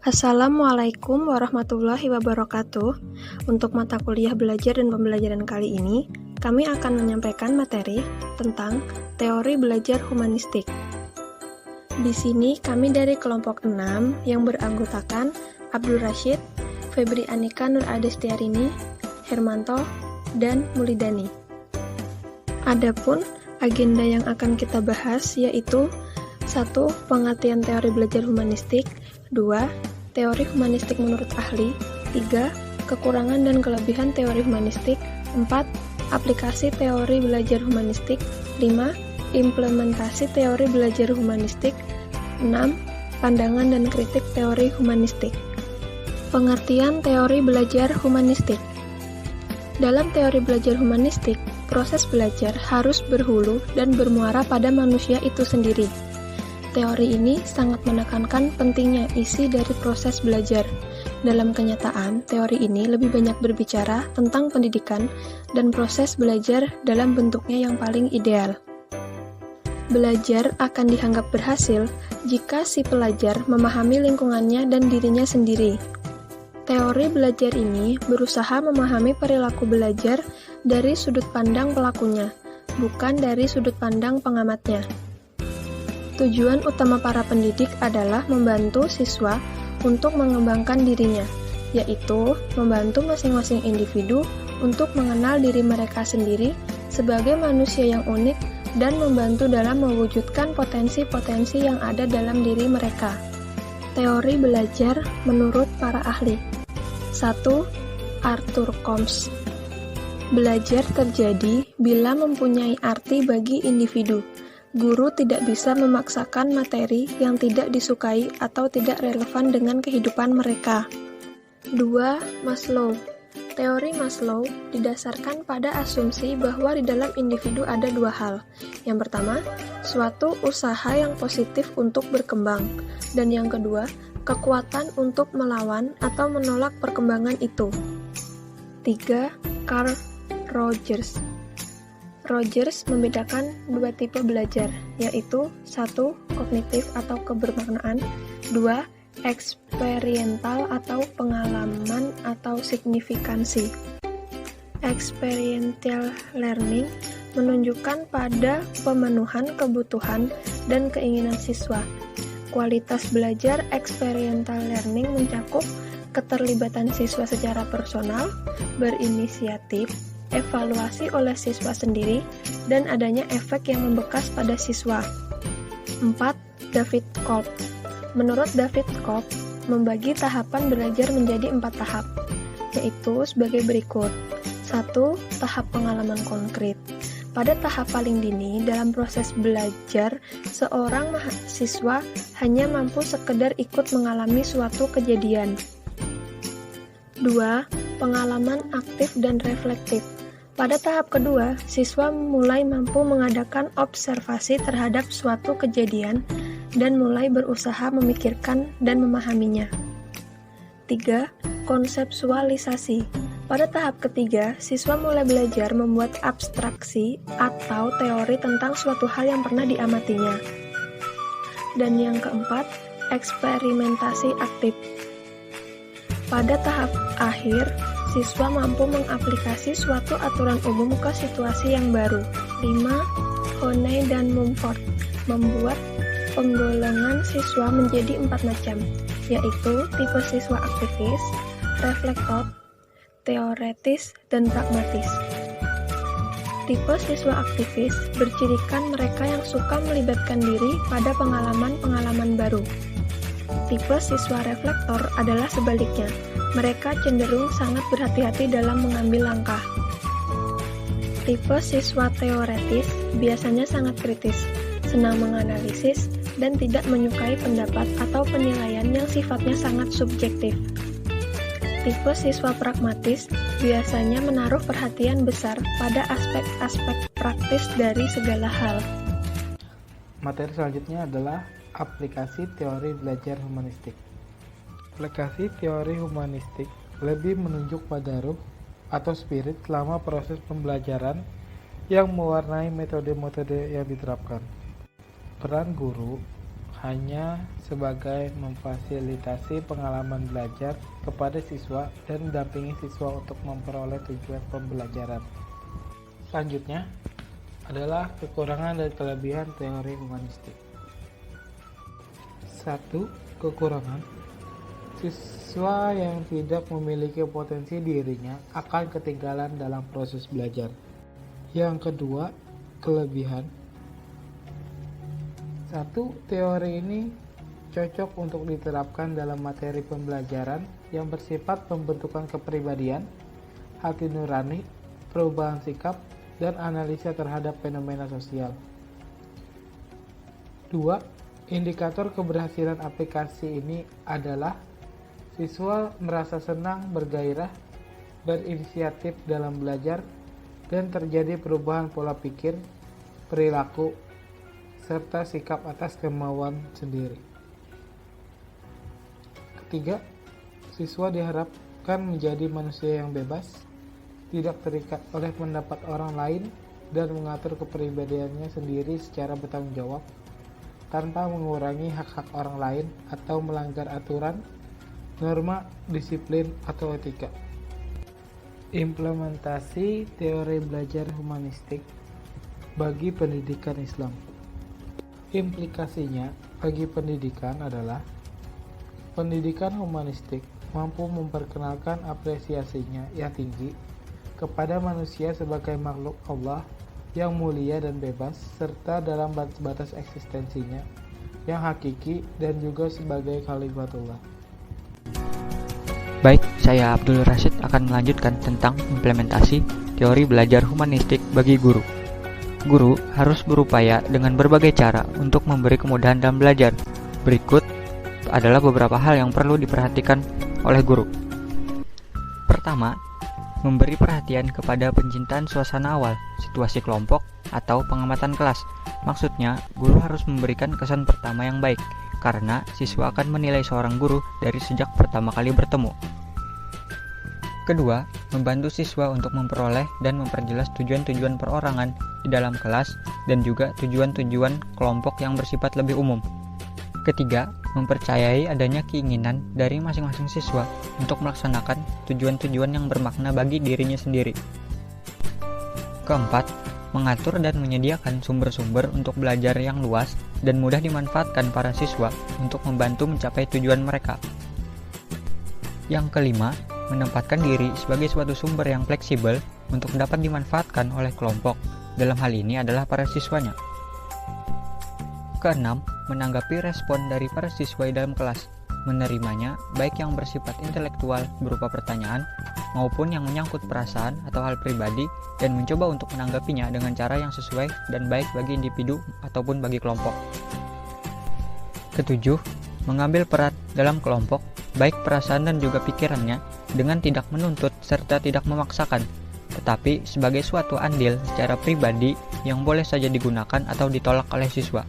Assalamualaikum warahmatullahi wabarakatuh. Untuk mata kuliah belajar dan pembelajaran kali ini, kami akan menyampaikan materi tentang teori belajar humanistik. Di sini kami dari kelompok 6 yang beranggotakan Abdul Rashid, Febri Anika Nur Adestiarini, Hermanto, dan Mulidani. Adapun agenda yang akan kita bahas yaitu 1. Pengertian teori belajar humanistik, 2. Teori humanistik menurut ahli, 3. Kekurangan dan kelebihan teori humanistik, 4. Aplikasi teori belajar humanistik, 5. Implementasi teori belajar humanistik, 6. Pandangan dan kritik teori humanistik. Pengertian teori belajar humanistik. Dalam teori belajar humanistik, proses belajar harus berhulu dan bermuara pada manusia itu sendiri. Teori ini sangat menekankan pentingnya isi dari proses belajar. Dalam kenyataan, teori ini lebih banyak berbicara tentang pendidikan dan proses belajar dalam bentuknya yang paling ideal. Belajar akan dianggap berhasil jika si pelajar memahami lingkungannya dan dirinya sendiri. Teori belajar ini berusaha memahami perilaku belajar dari sudut pandang pelakunya, bukan dari sudut pandang pengamatnya. Tujuan utama para pendidik adalah membantu siswa untuk mengembangkan dirinya, yaitu membantu masing-masing individu untuk mengenal diri mereka sendiri sebagai manusia yang unik dan membantu dalam mewujudkan potensi-potensi yang ada dalam diri mereka. Teori belajar menurut para ahli. 1. Arthur Combs. Belajar terjadi bila mempunyai arti bagi individu. Guru tidak bisa memaksakan materi yang tidak disukai atau tidak relevan dengan kehidupan mereka. 2. Maslow. Teori Maslow didasarkan pada asumsi bahwa di dalam individu ada dua hal. Yang pertama, suatu usaha yang positif untuk berkembang. Dan yang kedua, kekuatan untuk melawan atau menolak perkembangan itu. 3. Carl Rogers. Rogers membedakan dua tipe belajar, yaitu 1. Kognitif atau kebermaknaan, 2. Eksperiental atau pengalaman atau signifikansi. Experiential learning menunjukkan pada pemenuhan kebutuhan dan keinginan siswa. Kualitas belajar experiential learning mencakup keterlibatan siswa secara personal, berinisiatif, evaluasi oleh siswa sendiri, dan adanya efek yang membekas pada siswa. 4. David Kolb. Menurut David Kolb, membagi tahapan belajar menjadi 4 tahap, yaitu sebagai berikut. 1. Tahap pengalaman konkret. Pada tahap paling dini dalam proses belajar, seorang mahasiswa hanya mampu sekedar ikut mengalami suatu kejadian. 2. Pengalaman aktif dan reflektif. Pada tahap kedua, siswa mulai mampu mengadakan observasi terhadap suatu kejadian dan mulai berusaha memikirkan dan memahaminya. 3. Konseptualisasi. Pada tahap ketiga, siswa mulai belajar membuat abstraksi atau teori tentang suatu hal yang pernah diamatinya. Dan yang keempat, eksperimentasi aktif. Pada tahap akhir, siswa mampu mengaplikasi suatu aturan umum ke situasi yang baru. 5. Honey dan Mumford membuat penggolongan siswa menjadi 4 macam, yaitu tipe siswa aktivis, reflektor, teoretis, dan pragmatis. Tipe siswa aktivis bercirikan mereka yang suka melibatkan diri pada pengalaman-pengalaman baru. Tipe siswa reflektor adalah sebaliknya. Mereka cenderung sangat berhati-hati dalam mengambil langkah. Tipe siswa teoretis biasanya sangat kritis, senang menganalisis, dan tidak menyukai pendapat atau penilaian yang sifatnya sangat subjektif. Tipe siswa pragmatis biasanya menaruh perhatian besar pada aspek-aspek praktis dari segala hal. Materi selanjutnya adalah aplikasi teori belajar humanistik. Aplikasi teori humanistik lebih menunjuk pada ruh atau spirit selama proses pembelajaran yang mewarnai metode-metode yang diterapkan. Peran guru hanya sebagai memfasilitasi pengalaman belajar kepada siswa dan mendampingi siswa untuk memperoleh tujuan pembelajaran. Selanjutnya adalah kekurangan dan kelebihan teori humanistik. 1. Kekurangan. Siswa yang tidak memiliki potensi dirinya akan ketinggalan dalam proses belajar. Yang kedua, kelebihan. 1. Teori ini cocok untuk diterapkan dalam materi pembelajaran yang bersifat pembentukan kepribadian, hati nurani, perubahan sikap, dan analisa terhadap fenomena sosial. 2. Indikator keberhasilan aplikasi ini adalah siswa merasa senang, bergairah, berinisiatif dalam belajar, dan terjadi perubahan pola pikir, perilaku, serta sikap atas kemauan sendiri. Ketiga, siswa diharapkan menjadi manusia yang bebas, tidak terikat oleh pendapat orang lain, dan mengatur kepribadiannya sendiri secara bertanggung jawab, tanpa mengurangi hak-hak orang lain atau melanggar aturan, norma, disiplin, atau etika. Implementasi teori belajar humanistik bagi pendidikan Islam. Implikasinya bagi pendidikan adalah pendidikan humanistik mampu memperkenalkan apresiasinya yang tinggi kepada manusia sebagai makhluk Allah yang mulia dan bebas, serta dalam batas eksistensinya yang hakiki dan juga sebagai khalifatullah. Baik, saya Abdul Rashid akan melanjutkan tentang implementasi teori belajar humanistik bagi guru. Guru harus berupaya dengan berbagai cara untuk memberi kemudahan dalam belajar. Berikut adalah beberapa hal yang perlu diperhatikan oleh guru. Pertama, memberi perhatian kepada pencintaan suasana awal, situasi kelompok, atau pengamatan kelas. Maksudnya, guru harus memberikan kesan pertama yang baik, karena siswa akan menilai seorang guru dari sejak pertama kali bertemu. Kedua, membantu siswa untuk memperoleh dan memperjelas tujuan-tujuan perorangan di dalam kelas dan juga tujuan-tujuan kelompok yang bersifat lebih umum. Ketiga, mempercayai adanya keinginan dari masing-masing siswa untuk melaksanakan tujuan-tujuan yang bermakna bagi dirinya sendiri. Keempat, mengatur dan menyediakan sumber-sumber untuk belajar yang luas dan mudah dimanfaatkan para siswa untuk membantu mencapai tujuan mereka. Yang kelima, menempatkan diri sebagai suatu sumber yang fleksibel untuk dapat dimanfaatkan oleh kelompok. Dalam hal ini adalah para siswanya. Keenam, menanggapi respon dari para siswa dalam kelas, menerimanya baik yang bersifat intelektual berupa pertanyaan maupun yang menyangkut perasaan atau hal pribadi dan mencoba untuk menanggapinya dengan cara yang sesuai dan baik bagi individu ataupun bagi kelompok. Ketujuh, mengambil peran dalam kelompok baik perasaan dan juga pikirannya dengan tidak menuntut serta tidak memaksakan, tetapi sebagai suatu andil secara pribadi yang boleh saja digunakan atau ditolak oleh siswa.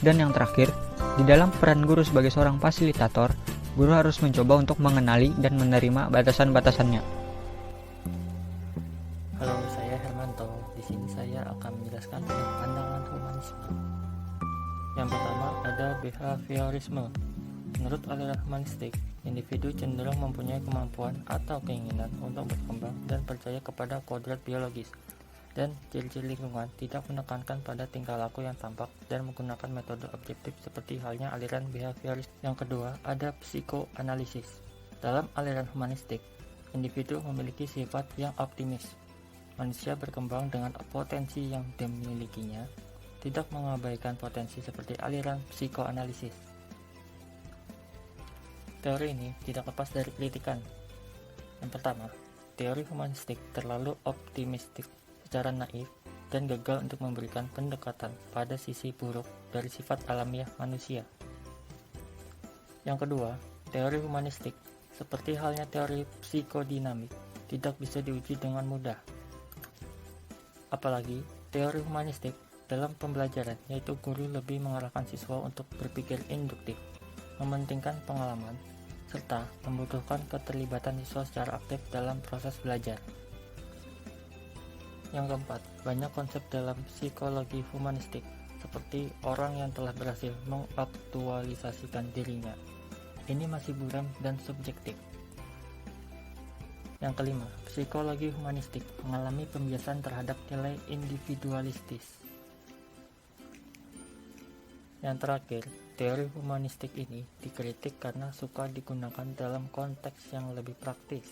Dan yang terakhir, di dalam peran guru sebagai seorang fasilitator, guru harus mencoba untuk mengenali dan menerima batasan-batasannya. Halo, saya Hermanto. Di sini saya akan menjelaskan pandangan humanisme. Yang pertama ada behaviorisme. Menurut aliran humanistik, individu cenderung mempunyai kemampuan atau keinginan untuk berkembang dan percaya kepada kodrat biologis, dan ciri-ciri lingkungan tidak menekankan pada tingkah laku yang tampak dan menggunakan metode objektif seperti halnya aliran behavioris. Yang kedua, ada psikoanalisis. Dalam aliran humanistik, individu memiliki sifat yang optimis. Manusia berkembang dengan potensi yang dimilikinya, tidak mengabaikan potensi seperti aliran psikoanalisis. Teori ini tidak lepas dari kritikan. Yang pertama, teori humanistik terlalu optimistik secara naif dan gagal untuk memberikan pendekatan pada sisi buruk dari sifat alamiah manusia. Yang kedua, teori humanistik, seperti halnya teori psikodinamik, tidak bisa diuji dengan mudah. Apalagi, teori humanistik dalam pembelajaran, yaitu guru lebih mengarahkan siswa untuk berpikir induktif, mementingkan pengalaman, serta membutuhkan keterlibatan siswa secara aktif dalam proses belajar. Yang keempat, banyak konsep dalam psikologi humanistik seperti orang yang telah berhasil mengaktualisasikan dirinya. Ini masih buram dan subjektif. Yang kelima, psikologi humanistik mengalami pembiasan terhadap nilai individualistis. Yang terakhir, teori humanistik ini dikritik karena suka digunakan dalam konteks yang lebih praktis.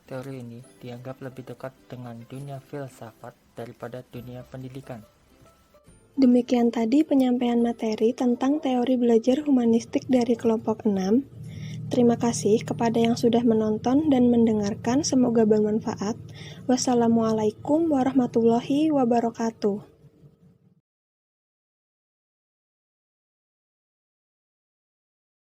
Teori ini dianggap lebih dekat dengan dunia filsafat daripada dunia pendidikan. Demikian tadi penyampaian materi tentang teori belajar humanistik dari kelompok 6. Terima kasih kepada yang sudah menonton dan mendengarkan, semoga bermanfaat. Wassalamualaikum warahmatullahi wabarakatuh.